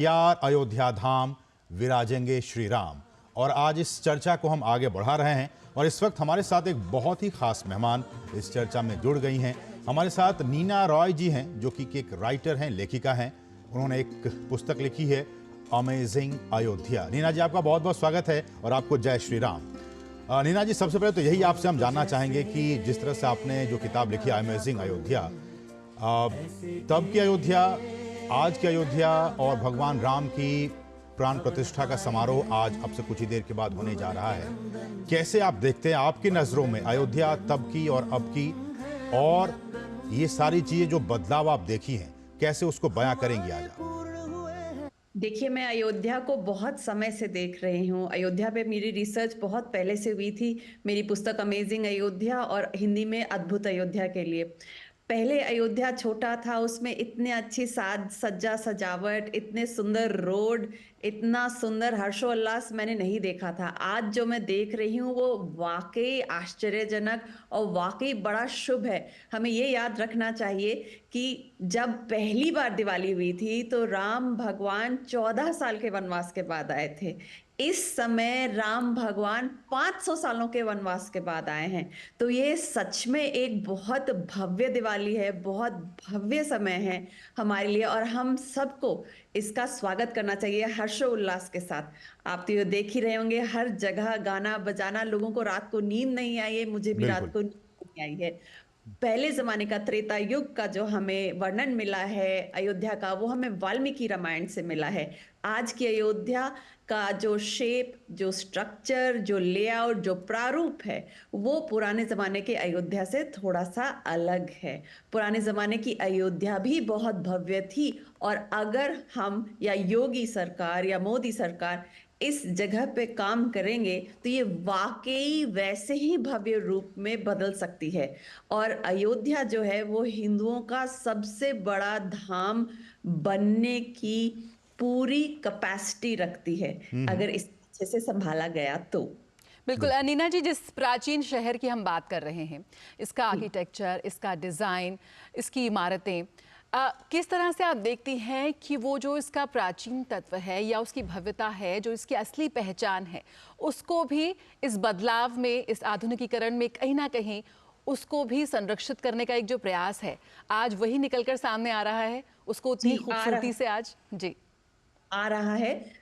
यार अयोध्या धाम विराजेंगे श्री राम। और आज इस चर्चा को हम आगे बढ़ा रहे हैं और इस वक्त हमारे साथ एक बहुत ही खास मेहमान इस चर्चा में जुड़ गई हैं। हमारे साथ नीना रॉय जी हैं, जो कि एक राइटर हैं, लेखिका हैं। उन्होंने एक पुस्तक लिखी है अमेजिंग अयोध्या। नीना जी, आपका बहुत बहुत स्वागत है और आपको जय श्री राम। नीना जी, सबसे पहले तो यही आपसे हम जानना चाहेंगे कि जिस तरह से आपने जो किताब लिखी है अमेजिंग अयोध्या, तब की अयोध्या, आज की अयोध्या और भगवान राम की प्राण प्रतिष्ठा का समारोह आज अब से कुछ ही देर के बाद होने जा रहा है, कैसे आप देखते हैं आपकी नजरों में अयोध्या तब की और अब की, और ये सारी चीजें जो बदलाव आप देखी हैं, कैसे उसको बयां करेंगी आज आप? देखिए, मैं अयोध्या को बहुत समय से देख रही हूँ। अयोध्या पे मेरी रिसर्च बहुत पहले से हुई थी। मेरी पुस्तक अमेजिंग अयोध्या और हिंदी में अद्भुत अयोध्या के लिए। पहले अयोध्या छोटा था, उसमें इतने अच्छी साज सज्जा सजावट, इतने सुंदर रोड, इतना सुंदर हर्षोल्लास मैंने नहीं देखा था। आज जो मैं देख रही हूँ वो वाकई आश्चर्यजनक और वाकई बड़ा शुभ है। हमें ये याद रखना चाहिए कि जब पहली बार दिवाली हुई थी तो राम भगवान 14 साल के वनवास के बाद आए थे। इस समय राम भगवान 500 सालों के वनवास के बाद आए हैं। तो ये सच में एक बहुत भव्य दिवाली है, बहुत भव्य समय है हमारे लिए, और हम सबको इसका स्वागत करना चाहिए हर्षोल्लास के साथ। आप तो ये देख ही रहे होंगे, हर जगह गाना बजाना, लोगों को रात को नींद नहीं आई है, मुझे भी रात बिल्कुल। को नींद नहीं आई है। पहले जमाने का त्रेता युग का जो हमें वर्णन मिला है अयोध्या का, वो हमें वाल्मीकि रामायण से मिला है। आज की अयोध्या का जो शेप, जो स्ट्रक्चर, जो लेआउट, जो प्रारूप है, वो पुराने जमाने के अयोध्या से थोड़ा सा अलग है। पुराने जमाने की अयोध्या भी बहुत भव्य थी, और अगर हम या योगी सरकार या मोदी सरकार इस जगह पे काम करेंगे तो ये वाकई वैसे ही भव्य रूप में बदल सकती है। और अयोध्या जो है वो हिंदुओं का सबसे बड़ा धाम बनने की पूरी कैपेसिटी रखती है, अगर इस अच्छे से संभाला गया तो। बिल्कुल बिल्कुल। नीना जी, जिस प्राचीन शहर की हम बात कर रहे हैं, इसका जी। आर्किटेक्चर, इसका डिज़ाइन, इसकी इमारतें, किस तरह से आप देखती हैं कि वो जो इसका प्राचीन तत्व है या उसकी भव्यता है, जो इसकी असली पहचान है, उसको भी इस बदलाव में, इस आधुनिकीकरण में कहीं ना कहीं उसको भी संरक्षित करने का एक जो प्रयास है, आज वही निकलकर सामने आ रहा है, उसको जी, उतनी खूबसूरती से आज जी। आ रहा है।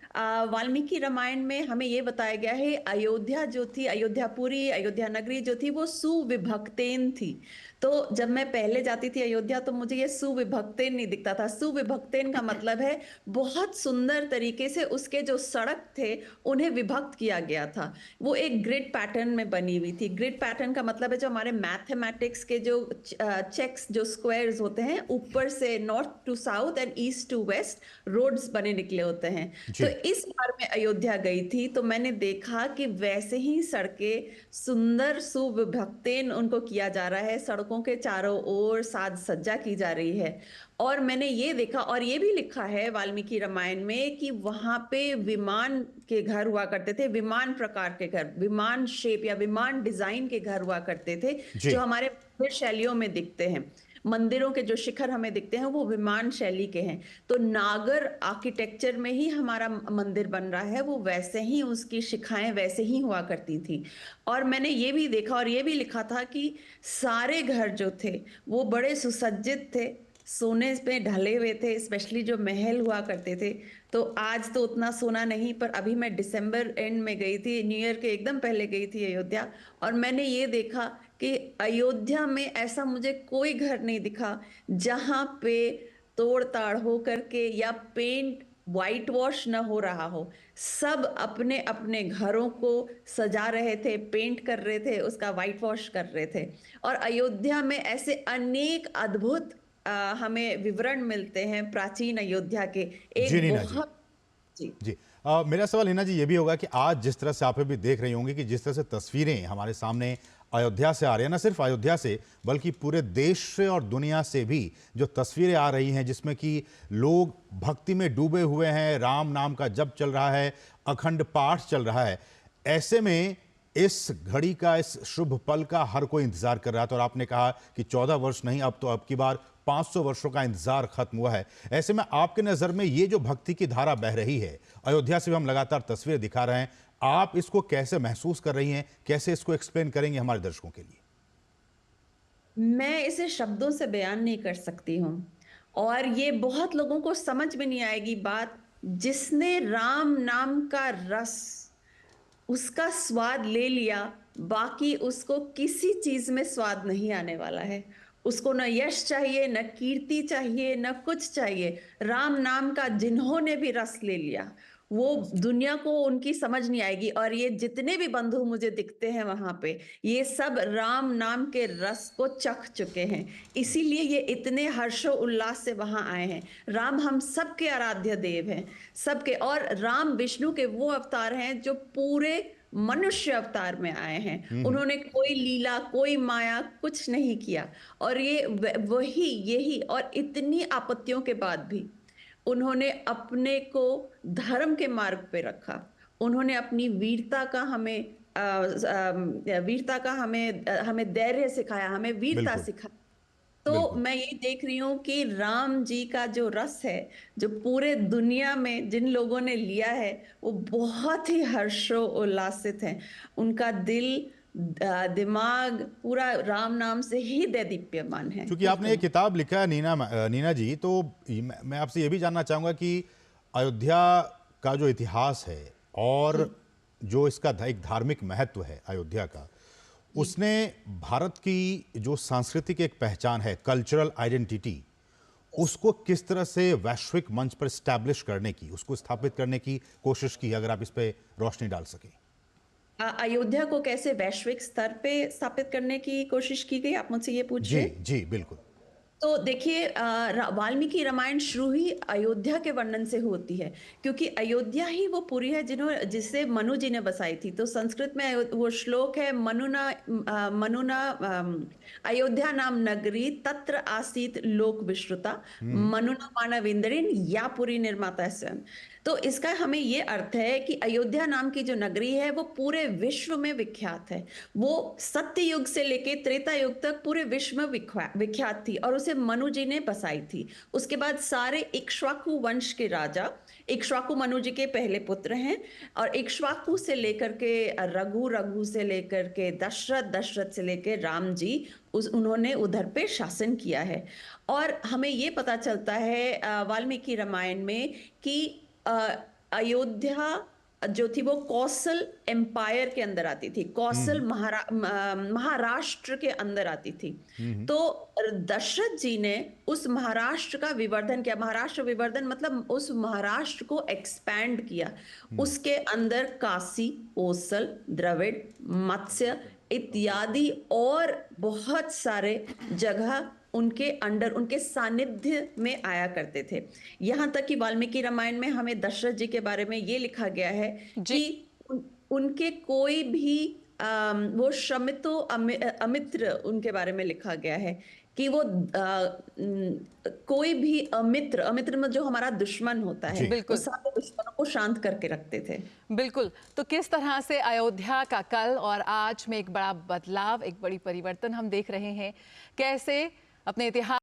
वाल्मीकि रामायण में हमें ये बताया गया है, अयोध्या जो थी, अयोध्यापुरी, अयोध्या नगरी जो थी, वो सुविभक्तेन थी। तो जब मैं पहले जाती थी अयोध्या तो मुझे ये सुविभक्तेन नहीं दिखता था। सुविभक्तेन का मतलब है बहुत सुंदर तरीके से उसके जो सड़क थे उन्हें विभक्त किया गया था। वो एक ग्रिड पैटर्न में बनी हुई थी। ग्रिड पैटर्न का मतलब है जो हमारे मैथमेटिक्स के जो चेक्स, जो स्क्वायर्स होते हैं, ऊपर से north to south and east to west roads बने निकले होते हैं। तो जी। इस बार मैं अयोध्या गई थी तो मैंने देखा कि वैसे ही सड़कें सुंदर सुविभक्तेन उनको किया जा रहा है, सड़कों के चारों ओर साज सज्जा की जा रही है। और मैंने ये देखा, और ये भी लिखा है वाल्मीकि रामायण में कि वहां पे विमान के घर हुआ करते थे, विमान प्रकार के घर, विमान शेप या विमान डिजाइन के घर हुआ करते थे, जी। जो हमारे मंदिर शैलियों में दिखते हैं। मंदिरों के जो शिखर हमें दिखते हैं वो विमान शैली के हैं। तो नागर आर्किटेक्चर में ही हमारा मंदिर बन रहा है, वो वैसे ही उसकी शिखाएं वैसे ही हुआ करती थी। और मैंने ये भी देखा और ये भी लिखा था कि सारे घर जो थे वो बड़े सुसज्जित थे, सोने पे ढले हुए थे, स्पेशली जो महल हुआ करते थे। तो आज तो उतना सोना नहीं, पर अभी मैं दिसंबर एंड में गई थी, न्यू ईयर के एकदम पहले गई थी अयोध्या, और मैंने ये देखा कि अयोध्या में ऐसा मुझे कोई घर नहीं दिखा जहां पे तोड़ ताड़ हो करके या पेंट वाइट वॉश न हो रहा हो। सब अपने अपने घरों को सजा रहे थे, पेंट कर रहे थे, उसका वाइट वॉश कर रहे थे। और अयोध्या में ऐसे अनेक अद्भुत हमें विवरण मिलते हैं प्राचीन अयोध्या के। जी एक नीना जी। बहुत जी। जी। मेरा सवाल नीना जी ये भी होगा कि आज जिस तरह से आप भी देख रही होंगी कि जिस तरह से तस्वीरें हमारे सामने अयोध्या से आ रही है, ना सिर्फ अयोध्या से बल्कि पूरे देश से और दुनिया से भी जो तस्वीरें आ रही हैं, जिसमें कि लोग भक्ति में डूबे हुए हैं, राम नाम का जप चल रहा है, अखंड पाठ चल रहा है, ऐसे में इस घड़ी का, इस शुभ पल का हर कोई इंतजार कर रहा था। और आपने कहा कि 14 वर्ष नहीं, अब तो अब की बार 500 वर्षों का इंतजार खत्म हुआ है। ऐसे में आपके नज़र में ये जो भक्ति की धारा बह रही है, अयोध्या से भी हम लगातार तस्वीरें दिखा रहे हैं, आप इसको कैसे महसूस कर रही हैं, कैसे इसको एक्सप्लेन करेंगे हमारे दर्शकों के लिए? मैं इसे शब्दों से बयान नहीं कर सकती हूँ और ये बहुत लोगों को समझ में नहीं आएगी बात। जिसने राम नाम का रस, उसका स्वाद ले लिया, बाकी उसको किसी चीज में स्वाद नहीं आने वाला है। उसको न यश चाहिए, न कीर्ति चाहिए, न कुछ चाहिए। राम नाम का जिन्होंने भी रस ले लिया, वो दुनिया को उनकी समझ नहीं आएगी। और ये जितने भी बंधु मुझे दिखते हैं वहां पे, ये सब राम नाम के रस को चख चुके हैं, इसीलिए ये इतने हर्षो उल्लास से वहां आए हैं। राम हम सबके आराध्य देव हैं, सबके। और राम विष्णु के वो अवतार हैं जो पूरे मनुष्य अवतार में आए हैं। उन्होंने कोई लीला, कोई माया कुछ नहीं किया। और ये वही यही, और इतनी आपत्तियों के बाद भी उन्होंने अपने को धर्म के मार्ग पे रखा। उन्होंने अपनी वीरता का हमें धैर्य सिखाया, हमें वीरता बिल्कुल, सिखाई। तो बिल्कुल। मैं ये देख रही हूँ कि राम जी का जो रस है, जो पूरे दुनिया में जिन लोगों ने लिया है, वो बहुत ही हर्षो उल्लासित हैं। उनका दिल, दिमाग पूरा राम नाम से ही दैदीप्यमान है। क्योंकि आपने ये किताब लिखा है नीना जी, तो मैं आपसे ये भी जानना चाहूँगा कि अयोध्या का जो इतिहास है और जो इसका एक धार्मिक महत्व है अयोध्या का, उसने भारत की जो सांस्कृतिक एक पहचान है, कल्चरल आइडेंटिटी, उसको किस तरह से वैश्विक मंच पर स्टैब्लिश करने की, उसको स्थापित करने की कोशिश की, अगर आप इस पे रोशनी डाल सकें? अयोध्या को कैसे वैश्विक स्तर पे स्थापित करने की कोशिश की गई, आप मुझसे ये पूछ जी, रहे हैं? जी, बिल्कुल। तो देखिए, वाल्मीकि रामायण शुरू ही अयोध्या के वर्णन से होती है, क्योंकि अयोध्या ही वो पुरी है जिसे मनु जी ने बसाई थी। तो संस्कृत में वो श्लोक है, मनुना अयोध्या नाम नगरी तत्र आसीत लोक विश्रुता, मनुना मानव इंद्रिन या पुरी निर्माता स्वयं। तो इसका हमें ये अर्थ है कि अयोध्या नाम की जो नगरी है वो पूरे विश्व में विख्यात है। वो सत्य युग से लेके त्रेता युग तक पूरे विश्व में विख्यात थी, और उसे मनु जी ने बसाई थी। उसके बाद सारे इक्ष्वाकु वंश के राजा, इक्ष्वाकु मनु जी के पहले पुत्र हैं, और इक्ष्वाकु से लेकर के रघु, रघु से लेकर के दशरथ, दशरथ से लेकर राम जी, उन्होंने उधर पे शासन किया है। और हमें ये पता चलता है वाल्मीकि रामायण में कि अयोध्या जो थी वो कौशल एम्पायर के अंदर आती थी, कौशल महाराष्ट्र के अंदर आती थी। तो दशरथ जी ने उस महाराष्ट्र का विवर्धन किया। महाराष्ट्र विवर्धन मतलब उस महाराष्ट्र को एक्सपैंड किया। उसके अंदर काशी, कोसल, द्रविड़, मत्स्य इत्यादि और बहुत सारे जगह उनके अंडर, उनके सानिध्य में आया करते थे। यहाँ तक कि वाल्मीकि रामायण में हमें दशरथ जी के बारे में ये लिखा गया है जी। कि उनके कोई भी वो शमितो अमित्र, उनके बारे में लिखा गया है कि वो कोई भी अमित्र, अमित्र में जो हमारा दुश्मन होता है, वो बिल्कुल। सारे दुश्मनों को शांत करके रखते थे। बिल्कुल। तो किस तरह से अयोध्या का कल और आज में एक बड़ा बदलाव, एक बड़ी परिवर्तन हम देख रहे हैं, कैसे अपने इतिहास